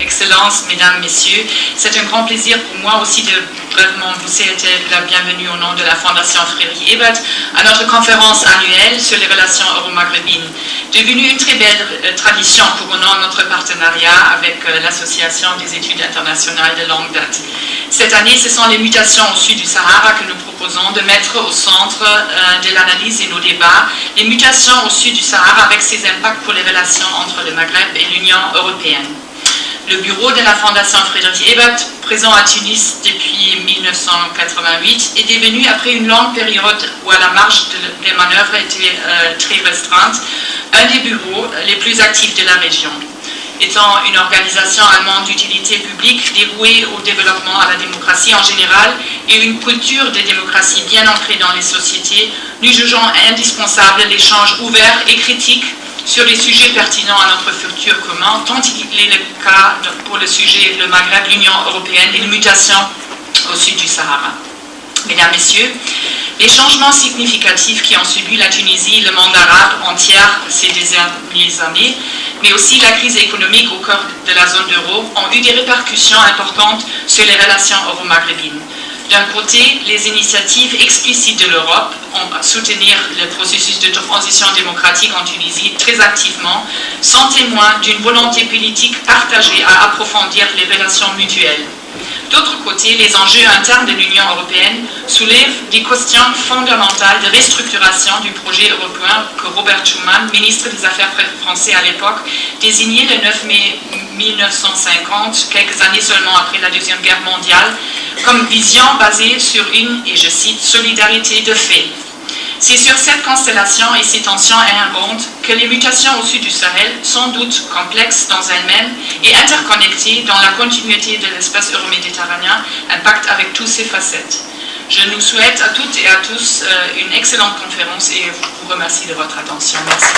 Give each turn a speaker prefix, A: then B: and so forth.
A: Excellences, Mesdames, Messieurs, c'est un grand plaisir pour moi aussi de vraiment vous souhaiter la bienvenue au nom de la Fondation Frédéric Ebert à notre conférence annuelle sur les relations euro-maghrébines, devenue une très belle tradition couronnant notre partenariat avec l'Association des études internationales de longue date. Cette année, ce sont les mutations au sud du Sahara que nous proposons de mettre au centre de l'analyse et nos débats, les mutations au sud du Sahara avec ses impacts pour les relations entre le Maghreb et l'Union européenne. Le bureau de la Fondation Frédéric Ebert, présent à Tunis depuis 1988, est devenu, après une longue période où la marge des manœuvres était très restreinte, un des bureaux les plus actifs de la région. Étant une organisation allemande d'utilité publique dévouée au développement à la démocratie en général et une culture de démocratie bien ancrée dans les sociétés, nous jugeons indispensable l'échange ouvert et critique sur les sujets pertinents à notre futur commun, tant il est le cas pour le sujet le Maghreb, l'Union européenne et les mutations au sud du Sahara. Mesdames, Messieurs, les changements significatifs qui ont subi la Tunisie, le monde arabe entière ces dernières années, mais aussi la crise économique au cœur de la zone euro, ont eu des répercussions importantes sur les relations euro-maghrébines. D'un côté, les initiatives explicites de l'Europe en soutenir le processus de transition démocratique en Tunisie très activement sont témoins d'une volonté politique partagée à approfondir les relations mutuelles. D'autre côté, les enjeux internes de l'Union européenne soulèvent des questions fondamentales de restructuration du projet européen que Robert Schuman, ministre des Affaires français à l'époque, désignait le 9 mai 1950, quelques années seulement après la Deuxième Guerre mondiale, comme vision basée sur une, et je cite, solidarité de fait. C'est sur cette constellation et ces tensions inhérentes que les mutations au sud du Sahel, sans doute complexes dans elles-mêmes et interconnectées dans la continuité de l'espace euro-méditerranéen, impactent avec toutes ces facettes. Je nous souhaite à toutes et à tous une excellente conférence et vous remercie de votre attention. Merci.